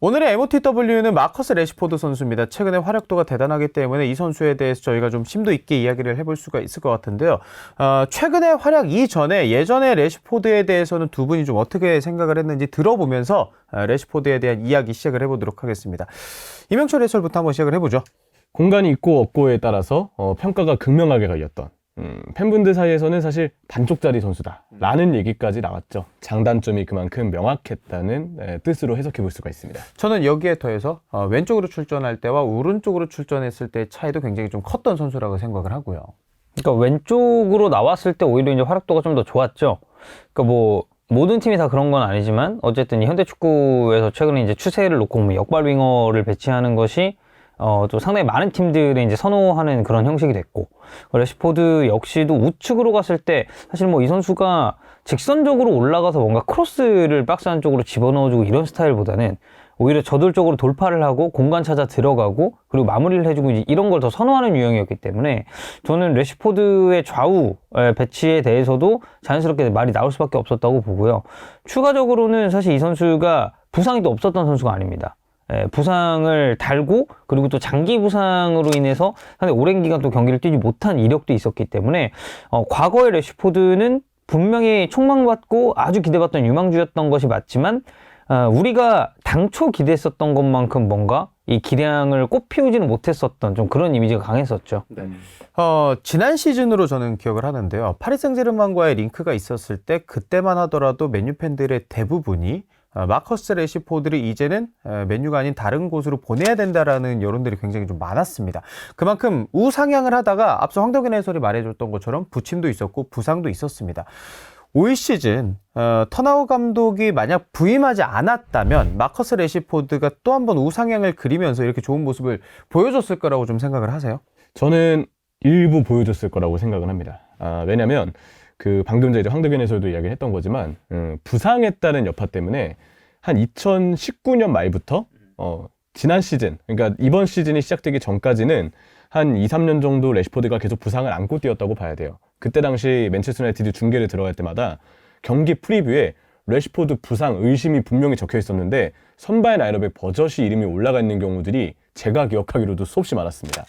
오늘의 MOTW는 마커스 레시포드 선수입니다. 최근에 활약도가 대단하기 때문에 이 선수에 대해서 저희가 좀 심도 있게 이야기를 해볼 수가 있을 것 같은데요. 최근에 활약 이전에 예전에 레시포드에 대해서는 두 분이 좀 어떻게 생각을 했는지 들어보면서 레시포드에 대한 이야기 시작을 해보도록 하겠습니다. 이명철 해설부터 한번 시작을 해보죠. 공간이 있고 없고에 따라서 평가가 극명하게 갈렸던 팬분들 사이에서는 사실 반쪽짜리 선수다라는 얘기까지 나왔죠. 장단점이 그만큼 명확했다는 뜻으로 해석해 볼 수가 있습니다. 저는 여기에 더해서 왼쪽으로 출전할 때와 오른쪽으로 출전했을 때의 차이도 굉장히 좀 컸던 선수라고 생각을 하고요. 그러니까 왼쪽으로 나왔을 때 오히려 이제 활약도가 좀 더 좋았죠. 그러니까 뭐 모든 팀이 다 그런 건 아니지만 어쨌든 이 현대 축구에서 최근에 이제 추세를 놓고 뭐 역발 윙어를 배치하는 것이 또 상당히 많은 팀들이 이제 선호하는 그런 형식이 됐고, 레시포드 역시도 우측으로 갔을 때 사실 뭐 이 선수가 직선적으로 올라가서 뭔가 크로스를 박스 안쪽으로 집어넣어주고 이런 스타일보다는 오히려 저돌적으로 돌파를 하고 공간 찾아 들어가고 그리고 마무리를 해주고 이런 걸 더 선호하는 유형이었기 때문에 저는 레시포드의 좌우 배치에 대해서도 자연스럽게 말이 나올 수밖에 없었다고 보고요. 추가적으로는 사실 이 선수가 부상이 또 없었던 선수가 아닙니다. 부상을 달고 그리고 또 장기 부상으로 인해서 상당히 오랜 기간 또 경기를 뛰지 못한 이력도 있었기 때문에 과거의 레시포드는 분명히 촉망받고 아주 기대받던 유망주였던 것이 맞지만 우리가 당초 기대했었던 것만큼 뭔가 이 기량을 꽃피우지는 못했었던 좀 그런 이미지가 강했었죠. 네. 지난 시즌으로 저는 기억을 하는데요. 파리 생제르맹과의 링크가 있었을 때 그때만 하더라도 맨유 팬들의 대부분이 마커스 레시포드를 이제는 맨유가 아닌 다른 곳으로 보내야 된다라는 여론들이 굉장히 좀 많았습니다. 그만큼 우상향을 하다가 앞서 황덕현 해설이 말해줬던 것처럼 부침도 있었고 부상도 있었습니다. 올 시즌 턴하우 감독이 만약 부임하지 않았다면 마커스 레시포드가 또 한 번 우상향을 그리면서 이렇게 좋은 모습을 보여줬을 거라고 좀 생각을 하세요? 저는 일부 보여줬을 거라고 생각을 합니다. 왜냐면 방금 전에 황덕현 해설도 이야기를 했던 거지만 부상에 따른 여파 때문에 한 2019년 말부터 지난 시즌, 그러니까 이번 시즌이 시작되기 전까지는 한 2, 3년 정도 레시포드가 계속 부상을 안고 뛰었다고 봐야 돼요. 그때 당시 맨체스터 유나이티드 중계를 들어갈 때마다 경기 프리뷰에 레시포드 부상 의심이 분명히 적혀 있었는데 선발 라인업에 버젓이 이름이 올라가 있는 경우들이 제가 기억하기로도 수없이 많았습니다.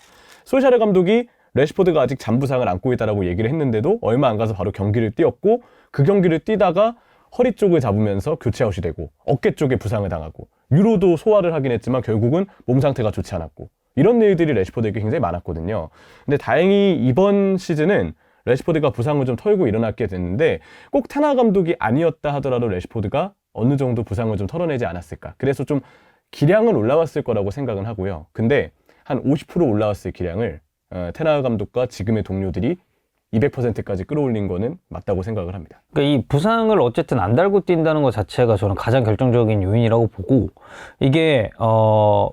솔샤르 감독이 레시포드가 아직 잔부상을 안고 있다라고 얘기를 했는데도 얼마 안 가서 바로 경기를 뛰었고 그 경기를 뛰다가 허리 쪽을 잡으면서 교체 아웃이 되고 어깨 쪽에 부상을 당하고 유로도 소화를 하긴 했지만 결국은 몸 상태가 좋지 않았고 이런 일들이 레시포드에게 굉장히 많았거든요. 근데 다행히 이번 시즌은 레시포드가 부상을 좀 털고 일어났게 됐는데 꼭 테나 감독이 아니었다 하더라도 레시포드가 어느 정도 부상을 좀 털어내지 않았을까. 그래서 좀 기량은 올라왔을 거라고 생각은 하고요. 근데 한 50% 올라왔을 기량을 테나 감독과 지금의 동료들이 200%까지 끌어올린 거는 맞다고 생각을 합니다. 그러니까 이 부상을 어쨌든 안 달고 뛴다는 것 자체가 저는 가장 결정적인 요인이라고 보고, 이게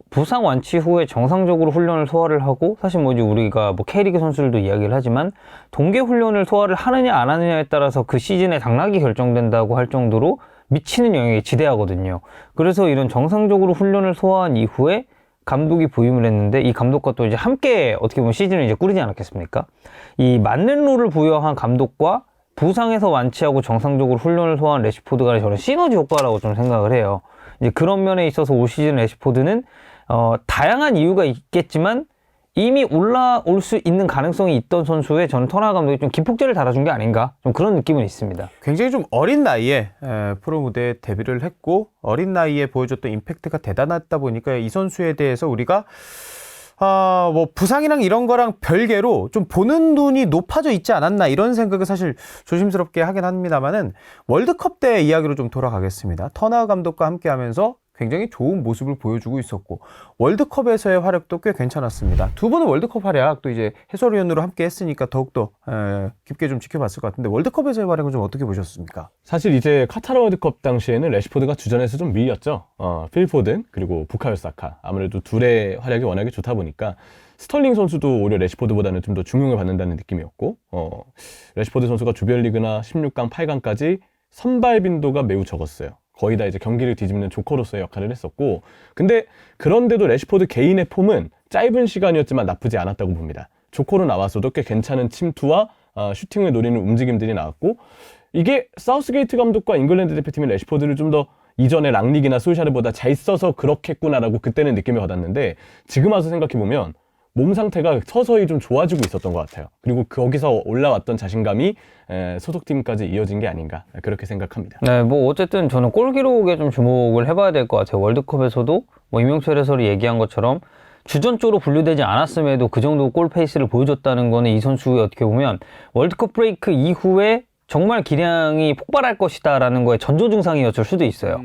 부상 완치 후에 정상적으로 훈련을 소화를 하고, 사실 뭐 이제 우리가 뭐 K리그 선수들도 이야기를 하지만 동계 훈련을 소화를 하느냐 안 하느냐에 따라서 그 시즌의 당락이 결정된다고 할 정도로 미치는 영향이 지대하거든요. 그래서 이런 정상적으로 훈련을 소화한 이후에 감독이 부임을 했는데 이 감독과 또 이제 함께 어떻게 보면 시즌을 이제 꾸리지 않았겠습니까? 이 맞는 롤을 부여한 감독과 부상에서 완치하고 정상적으로 훈련을 소화한 레시포드 간의 저는 시너지 효과라고 좀 생각을 해요. 이제 그런 면에 있어서 올 시즌 레시포드는 다양한 이유가 있겠지만 이미 올라올 수 있는 가능성이 있던 선수에 저는 터나 감독이 좀 기폭제를 달아준 게 아닌가 좀 그런 느낌은 있습니다. 굉장히 좀 어린 나이에 프로 무대에 데뷔를 했고 어린 나이에 보여줬던 임팩트가 대단했다 보니까 이 선수에 대해서 우리가 뭐 부상이랑 이런 거랑 별개로 좀 보는 눈이 높아져 있지 않았나 이런 생각을 사실 조심스럽게 하긴 합니다만은 월드컵 때 이야기로 좀 돌아가겠습니다. 터나 감독과 함께 하면서 굉장히 좋은 모습을 보여주고 있었고 월드컵에서의 활약도 꽤 괜찮았습니다. 두 분은 월드컵 활약 또 이제 해설위원으로 함께 했으니까 더욱더 깊게 좀 지켜봤을 것 같은데 월드컵에서의 활약은 좀 어떻게 보셨습니까? 사실 이제 카타르 월드컵 당시에는 레시포드가 주전에서 좀 밀렸죠. 필 포든 그리고 부카요 사카 아무래도 둘의 활약이 워낙에 좋다 보니까 스털링 선수도 오히려 레시포드보다는 좀 더 중용을 받는다는 느낌이었고 레시포드 선수가 조별리그나 16강, 8강까지 선발 빈도가 매우 적었어요. 거의 다 이제 경기를 뒤집는 조커로서의 역할을 했었고 근데 그런데도 레시포드 개인의 폼은 짧은 시간이었지만 나쁘지 않았다고 봅니다. 조커로 나와서도 꽤 괜찮은 침투와 슈팅을 노리는 움직임들이 나왔고 이게 사우스게이트 감독과 잉글랜드 대표팀의 레시포드를 좀 더 이전에 랑릭이나 솔샤르보다 잘 써서 그렇겠구나라고 그때는 느낌을 받았는데 지금 와서 생각해보면 몸 상태가 서서히 좀 좋아지고 있었던 것 같아요. 그리고 거기서 올라왔던 자신감이 소속팀까지 이어진 게 아닌가 그렇게 생각합니다. 네, 뭐 어쨌든 저는 골 기록에 좀 주목을 해봐야 될 것 같아요. 월드컵에서도 뭐 임용철 해설이 얘기한 것처럼 주전조로 분류되지 않았음에도 그 정도 골 페이스를 보여줬다는 거는 이 선수의 어떻게 보면 월드컵 브레이크 이후에 정말 기량이 폭발할 것이다라는 거에 전조 증상이었을 수도 있어요.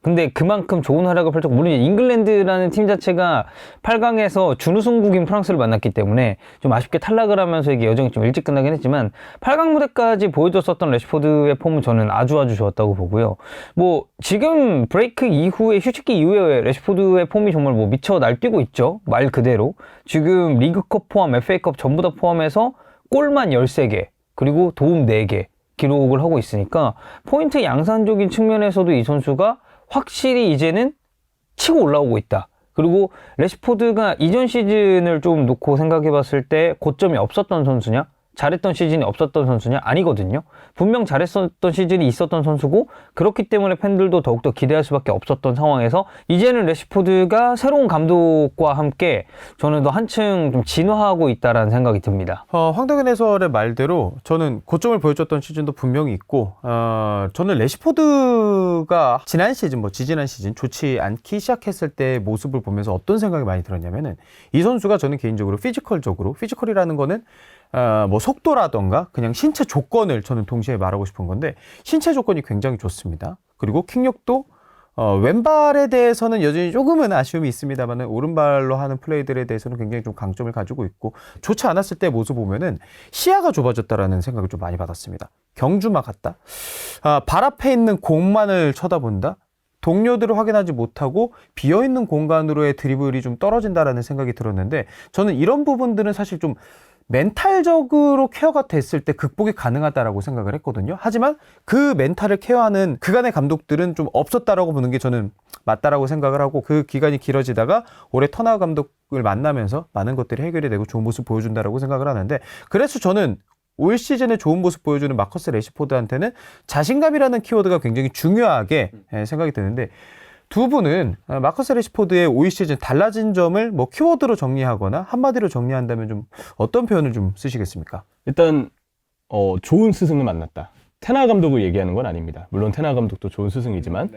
근데 그만큼 좋은 활약을 펼쳤고, 물론 이제 잉글랜드라는 팀 자체가 8강에서 준우승국인 프랑스를 만났기 때문에 좀 아쉽게 탈락을 하면서 이게 여정이 좀 일찍 끝나긴 했지만 8강 무대까지 보여줬었던 레시포드의 폼은 저는 아주 좋았다고 보고요. 뭐 지금 브레이크 이후에 휴식기 이후에 레시포드의 폼이 정말 뭐 미쳐 날뛰고 있죠. 말 그대로. 지금 리그컵 포함, FA컵 전부 다 포함해서 골만 13개, 그리고 도움 4개 기록을 하고 있으니까 포인트 양산적인 측면에서도 이 선수가 확실히 이제는 치고 올라오고 있다. 그리고 레시포드가 이전 시즌을 좀 놓고 생각해 봤을 때 고점이 없었던 선수냐? 잘했던 시즌이 없었던 선수냐? 아니거든요. 분명 잘했었던 시즌이 있었던 선수고, 그렇기 때문에 팬들도 더욱더 기대할 수밖에 없었던 상황에서 이제는 레시포드가 새로운 감독과 함께 저는 더 한층 좀 진화하고 있다라는 생각이 듭니다. 황덕현 해설의 말대로 저는 고점을 보여줬던 시즌도 분명히 있고, 저는 레시포드가 지난 시즌, 지지난 시즌 좋지 않기 시작했을 때 모습을 보면서 어떤 생각이 많이 들었냐면은, 이 선수가 저는 개인적으로 피지컬이라는 거는 뭐 속도라던가 그냥 신체 조건을 저는 동시에 말하고 싶은 건데, 신체 조건이 굉장히 좋습니다. 그리고 킥력도 왼발에 대해서는 여전히 조금은 아쉬움이 있습니다만 오른발로 하는 플레이들에 대해서는 굉장히 좀 강점을 가지고 있고, 좋지 않았을 때 모습 보면은 시야가 좁아졌다라는 생각을 좀 많이 받았습니다. 경주마 같다. 발 앞에 있는 공만을 쳐다본다. 동료들을 확인하지 못하고 비어있는 공간으로의 드리블이 좀 떨어진다라는 생각이 들었는데, 저는 이런 부분들은 사실 좀 멘탈적으로 케어가 됐을 때 극복이 가능하다라고 생각을 했거든요. 하지만 그 멘탈을 케어하는 그간의 감독들은 좀 없었다라고 보는 게 저는 맞다라고 생각을 하고, 그 기간이 길어지다가 올해 터나우 감독을 만나면서 많은 것들이 해결이 되고 좋은 모습 보여준다라고 생각을 하는데, 그래서 저는 올 시즌에 좋은 모습 보여주는 마커스 레시포드한테는 자신감이라는 키워드가 굉장히 중요하게 생각이 드는데, 두 분은 마커스 레시포드의 올 시즌 달라진 점을 뭐 키워드로 정리하거나 한마디로 정리한다면 좀 어떤 표현을 좀 쓰시겠습니까? 일단 좋은 스승을 만났다. 테나 감독을 얘기하는 건 아닙니다. 물론 테나 감독도 좋은 스승이지만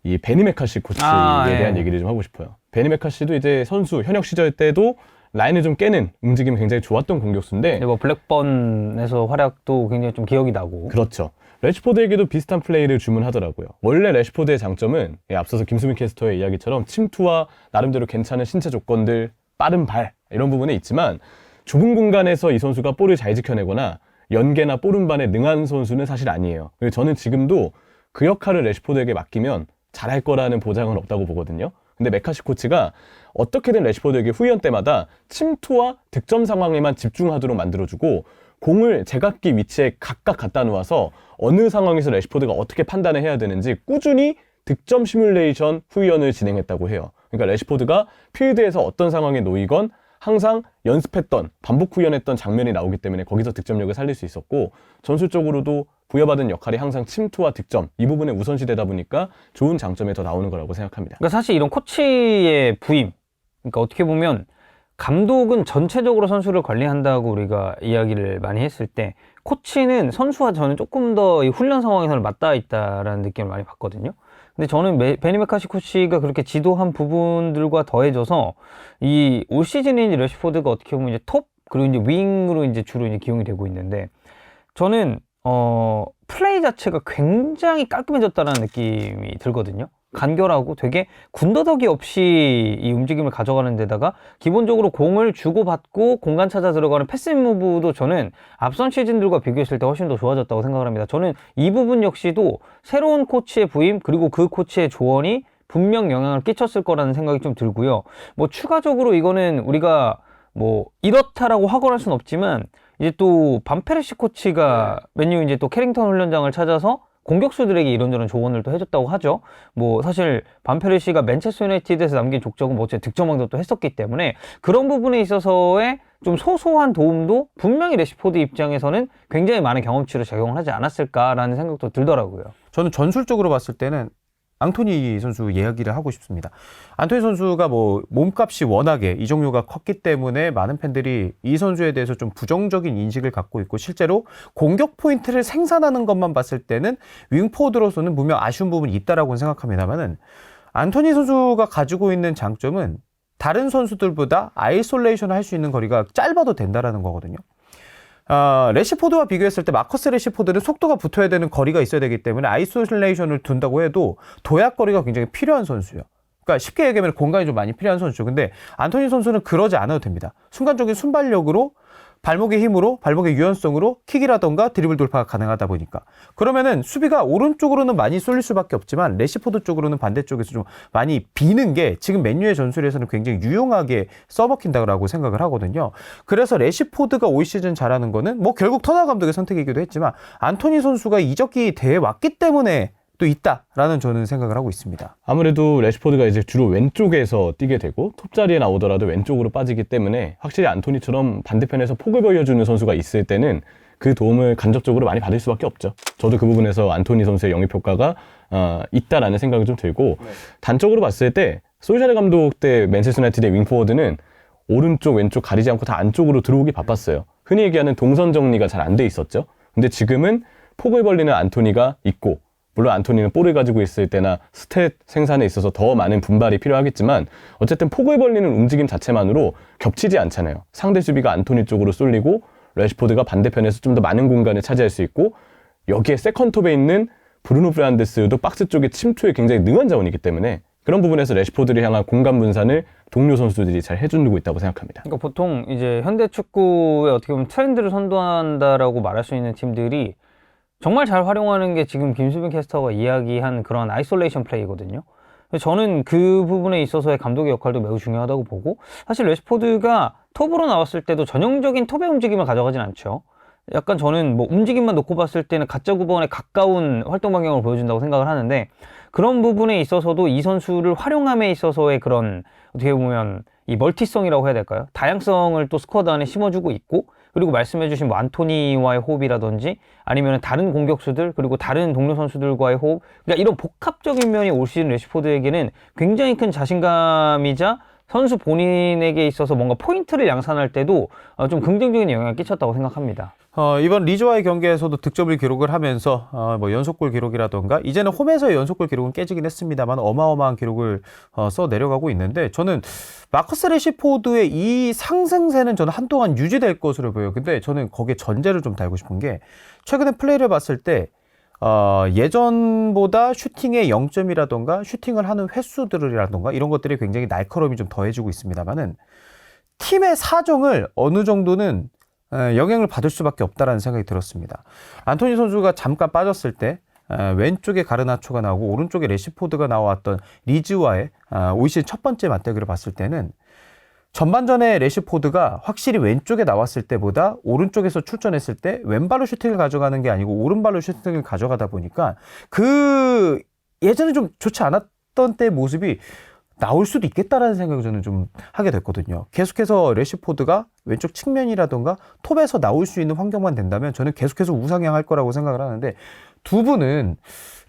이 베니 메카시 코치에 대한 얘기를 좀 하고 싶어요. 베니 메카시도 이제 선수 현역 시절 때도 라인을 좀 깨는 움직임이 굉장히 좋았던 공격수인데, 뭐 블랙번에서 활약도 굉장히 좀 기억이 나고. 그렇죠. 레시포드에게도 비슷한 플레이를 주문하더라고요. 원래 레시포드의 장점은 앞서서 김수민 캐스터의 이야기처럼 침투와 나름대로 괜찮은 신체 조건들, 빠른 발 이런 부분에 있지만, 좁은 공간에서 이 선수가 볼을 잘 지켜내거나 연계나 볼 운반에 능한 선수는 사실 아니에요. 그래서 저는 지금도 그 역할을 레시포드에게 맡기면 잘할 거라는 보장은 없다고 보거든요. 근데 메카시 코치가 어떻게든 레시포드에게 후연 때마다 침투와 득점 상황에만 집중하도록 만들어주고, 공을 제각기 위치에 각각 갖다 놓아서 어느 상황에서 레시포드가 어떻게 판단을 해야 되는지 꾸준히 득점 시뮬레이션 후연을 진행했다고 해요. 그러니까 레시포드가 필드에서 어떤 상황에 놓이건 항상 연습했던, 반복 후연했던 장면이 나오기 때문에 거기서 득점력을 살릴 수 있었고, 전술적으로도 부여받은 역할이 항상 침투와 득점, 이 부분에 우선시되다 보니까 좋은 장점이 더 나오는 거라고 생각합니다. 그러니까 사실 이런 코치의 부임, 그러니까 어떻게 보면 감독은 전체적으로 선수를 관리한다고 우리가 이야기를 많이 했을 때, 코치는 선수와 저는 조금 더 이 훈련 상황에서는 맞닿아 있다라는 느낌을 많이 받거든요. 근데 저는 베니 메카시 코치가 그렇게 지도한 부분들과 더해져서 이 올 시즌에 이제 레시포드가 어떻게 보면 이제 톱, 그리고 이제 윙으로 이제 주로 이제 기용이 되고 있는데, 저는 플레이 자체가 굉장히 깔끔해졌다는 느낌이 들거든요. 간결하고 되게 군더더기 없이 이 움직임을 가져가는 데다가 기본적으로 공을 주고받고 공간 찾아 들어가는 패스 무브도 저는 앞선 시즌들과 비교했을 때 훨씬 더 좋아졌다고 생각을 합니다. 저는 이 부분 역시도 새로운 코치의 부임, 그리고 그 코치의 조언이 분명 영향을 끼쳤을 거라는 생각이 좀 들고요. 뭐 추가적으로 이거는 우리가 뭐 이렇다라고 확언할 수는 없지만, 이제 또 반페르시 코치가 맨유 이제 또 캐링턴 훈련장을 찾아서 공격수들에게 이런저런 조언을 또 해줬다고 하죠. 뭐 사실 반페르시가 맨체스터 유나이티드에서 남긴 족적은 뭐 득점왕도 또 했었기 때문에 그런 부분에 있어서의 좀 소소한 도움도 분명히 레시포드 입장에서는 굉장히 많은 경험치로 작용을 하지 않았을까라는 생각도 들더라고요. 저는 전술적으로 봤을 때는 앙토니 선수 이야기를 하고 싶습니다. 앙토니 선수가 뭐 몸값이 워낙에 이적료가 컸기 때문에 많은 팬들이 이 선수에 대해서 좀 부정적인 인식을 갖고 있고 실제로 공격 포인트를 생산하는 것만 봤을 때는 윙포워드로서는 분명 아쉬운 부분이 있다라고 생각합니다만은 앙토니 선수가 가지고 있는 장점은 다른 선수들보다 아이솔레이션을 할 수 있는 거리가 짧아도 된다라는 거거든요. 레시포드와 비교했을 때 마커스 레시포드는 속도가 붙어야 되는 거리가 있어야 되기 때문에 아이솔레이션을 둔다고 해도 도약거리가 굉장히 필요한 선수예요. 그러니까 쉽게 얘기하면 공간이 좀 많이 필요한 선수죠. 근데 앙토니 선수는 그러지 않아도 됩니다. 순간적인 순발력으로 발목의 힘으로 발목의 유연성으로 킥이라던가 드리블 돌파가 가능하다 보니까 그러면은 수비가 오른쪽으로는 많이 쏠릴 수밖에 없지만 레시포드 쪽으로는 반대쪽에서 좀 많이 비는 게 지금 맨유의 전술에서는 굉장히 유용하게 써먹힌다고 생각을 하거든요. 그래서 레시포드가 올 시즌 잘하는 거는 뭐 결국 터너 감독의 선택이기도 했지만 앙토니 선수가 이적이 돼 왔기 때문에 또 있다라는 저는 생각을 하고 있습니다. 아무래도 레시포드가 이제 주로 왼쪽에서 뛰게 되고 톱 자리에 나오더라도 왼쪽으로 빠지기 때문에 확실히 앙토니처럼 반대편에서 폭을 벌려주는 선수가 있을 때는 그 도움을 간접적으로 많이 받을 수밖에 없죠. 저도 그 부분에서 앙토니 선수의 영입 효과가 있다라는 생각이 좀 들고 단적으로 봤을 때 솔샤르 감독 때 맨체스터 유나이티드의 윙포워드는 오른쪽 왼쪽 가리지 않고 다 안쪽으로 들어오기 바빴어요. 흔히 얘기하는 동선 정리가 잘 안 돼 있었죠. 근데 지금은 폭을 벌리는 앙토니가 있고 물론 앙토니는 볼을 가지고 있을 때나 스탯 생산에 있어서 더 많은 분발이 필요하겠지만 어쨌든 폭을 벌리는 움직임 자체만으로 겹치지 않잖아요. 상대 수비가 앙토니 쪽으로 쏠리고 레시포드가 반대편에서 좀 더 많은 공간을 차지할 수 있고 여기에 세컨톱에 있는 브루노 프란데스도 박스 쪽에 침투에 굉장히 능한 자원이기 때문에 그런 부분에서 레시포드를 향한 공간 분산을 동료 선수들이 잘 해주고 있다고 생각합니다. 그러니까 보통 이제 현대 축구의 어떻게 보면 트렌드를 선도한다라고 말할 수 있는 팀들이 정말 잘 활용하는 게 지금 김수빈 캐스터가 이야기한 그런 아이솔레이션 플레이거든요. 저는 그 부분에 있어서의 감독의 역할도 매우 중요하다고 보고 사실 레시포드가 톱으로 나왔을 때도 전형적인 톱의 움직임을 가져가진 않죠. 약간 저는 뭐 움직임만 놓고 봤을 때는 가짜 9번에 가까운 활동 반경을 보여준다고 생각을 하는데 그런 부분에 있어서도 이 선수를 활용함에 있어서의 그런 어떻게 보면 이 멀티성이라고 해야 될까요? 다양성을 또 스쿼드 안에 심어주고 있고 그리고 말씀해주신 뭐 앙토니와의 호흡이라든지 아니면 다른 공격수들 그리고 다른 동료 선수들과의 호흡 그러니까 이런 복합적인 면이 올 시즌 레시포드에게는 굉장히 큰 자신감이자 선수 본인에게 있어서 뭔가 포인트를 양산할 때도 좀 긍정적인 영향을 끼쳤다고 생각합니다. 이번 리즈와의 경기에서도 득점을 기록을 하면서 뭐 연속골 기록이라던가 이제는 홈에서의 연속골 기록은 깨지긴 했습니다만 어마어마한 기록을 써 내려가고 있는데 저는 마커스 레시포드의 이 상승세는 저는 한동안 유지될 것으로 보여요. 근데 저는 거기에 전제를 좀 달고 싶은 게 최근에 플레이를 봤을 때 예전보다 슈팅의 0점이라던가 슈팅을 하는 횟수들이라던가 이런 것들이 굉장히 날카로움이 좀 더해지고 있습니다만은 팀의 사정을 어느 정도는 영향을 받을 수밖에 없다라는 생각이 들었습니다. 앙토니 선수가 잠깐 빠졌을 때 왼쪽에 가르나초가 나오고 오른쪽에 레시포드가 나왔던 리즈와의 올 시즌 첫 번째 맞대결을 봤을 때는 전반전에 레시포드가 확실히 왼쪽에 나왔을 때보다 오른쪽에서 출전했을 때 왼발로 슈팅을 가져가는 게 아니고 오른발로 슈팅을 가져가다 보니까 그 예전에 좀 좋지 않았던 때의 모습이 나올 수도 있겠다라는 생각을 저는 좀 하게 됐거든요. 계속해서 레시포드가 왼쪽 측면이라던가 톱에서 나올 수 있는 환경만 된다면 저는 계속해서 우상향할 거라고 생각을 하는데 두 분은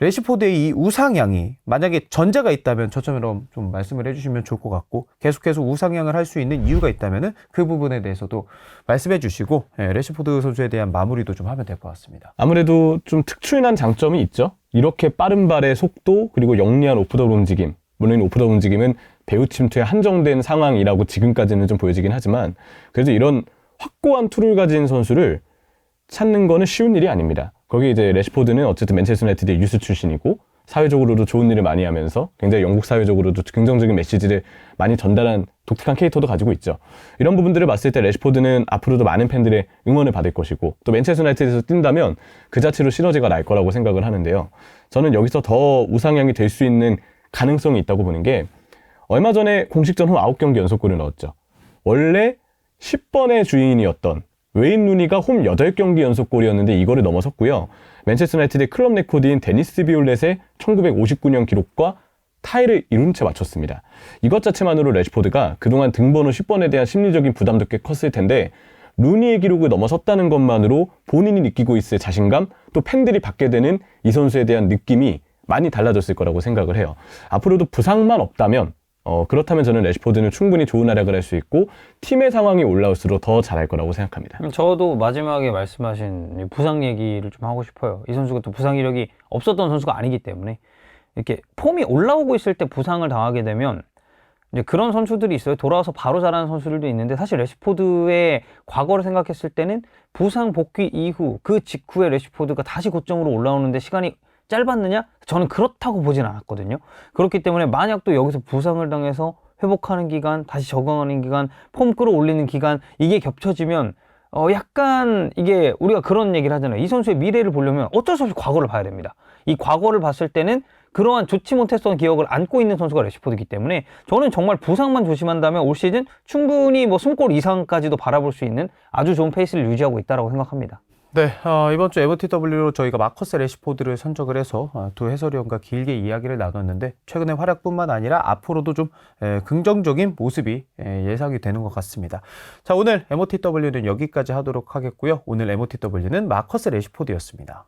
레시포드의 이 우상향이 만약에 전제가 있다면 저처럼 좀 말씀을 해주시면 좋을 것 같고 계속해서 우상향을 할 수 있는 이유가 있다면 그 부분에 대해서도 말씀해 주시고 레시포드 선수에 대한 마무리도 좀 하면 될 것 같습니다. 아무래도 좀 특출난 장점이 있죠. 이렇게 빠른 발의 속도 그리고 영리한 오프더 움직임 물론 오프더 움직임은 배후 침투에 한정된 상황이라고 지금까지는 좀 보여지긴 하지만 그래도 이런 확고한 툴을 가진 선수를 찾는 거는 쉬운 일이 아닙니다. 거기 이제 레시포드는 어쨌든 맨체스터 유나이티드의 유스 출신이고 사회적으로도 좋은 일을 많이 하면서 굉장히 영국 사회적으로도 긍정적인 메시지를 많이 전달한 독특한 캐릭터도 가지고 있죠. 이런 부분들을 봤을 때 레시포드는 앞으로도 많은 팬들의 응원을 받을 것이고 또 맨체스터 유나이티드에서 뛴다면 그 자체로 시너지가 날 거라고 생각을 하는데요. 저는 여기서 더 우상향이 될 수 있는 가능성이 있다고 보는 게 얼마 전에 공식전 후 9경기 연속골을 넣었죠. 원래 10번의 주인이었던 웨인 루니가 홈 8경기 연속골이었는데 이거를 넘어섰고요. 맨체스터 유나이티드의 클럽 레코드인 데니스 비올렛의 1959년 기록과 타이를 이룬 채 맞췄습니다. 이것 자체만으로 레시포드가 그동안 등번호 10번에 대한 심리적인 부담도 꽤 컸을 텐데 루니의 기록을 넘어섰다는 것만으로 본인이 느끼고 있을 자신감 또 팬들이 받게 되는 이 선수에 대한 느낌이 많이 달라졌을 거라고 생각을 해요. 앞으로도 부상만 없다면 그렇다면 저는 레시포드는 충분히 좋은 활약을 할 수 있고 팀의 상황이 올라올수록 더 잘할 거라고 생각합니다. 저도 마지막에 말씀하신 이 부상 얘기를 좀 하고 싶어요. 이 선수가 또 부상 이력이 없었던 선수가 아니기 때문에 이렇게 폼이 올라오고 있을 때 부상을 당하게 되면 이제 그런 선수들이 있어요. 돌아와서 바로 잘하는 선수들도 있는데 사실 레시포드의 과거를 생각했을 때는 부상 복귀 이후 그 직후에 레시포드가 다시 고점으로 올라오는데 시간이 짧았느냐? 저는 그렇다고 보진 않았거든요. 그렇기 때문에 만약 또 여기서 부상을 당해서 회복하는 기간, 다시 적응하는 기간, 폼 끌어올리는 기간 이게 겹쳐지면 약간 이게 우리가 그런 얘기를 하잖아요. 이 선수의 미래를 보려면 어쩔 수 없이 과거를 봐야 됩니다. 이 과거를 봤을 때는 그러한 좋지 못했던 기억을 안고 있는 선수가 레시포드이기 때문에 저는 정말 부상만 조심한다면 올 시즌 충분히 뭐 승골 이상까지도 바라볼 수 있는 아주 좋은 페이스를 유지하고 있다고 생각합니다. 네, 이번 주 MOTW로 저희가 마커스 레시포드를 선정을 해서 두 해설위원과 길게 이야기를 나눴는데 최근의 활약뿐만 아니라 앞으로도 좀 긍정적인 모습이 예상이 되는 것 같습니다. 자, 오늘 MOTW는 여기까지 하도록 하겠고요. 오늘 MOTW는 마커스 레시포드였습니다.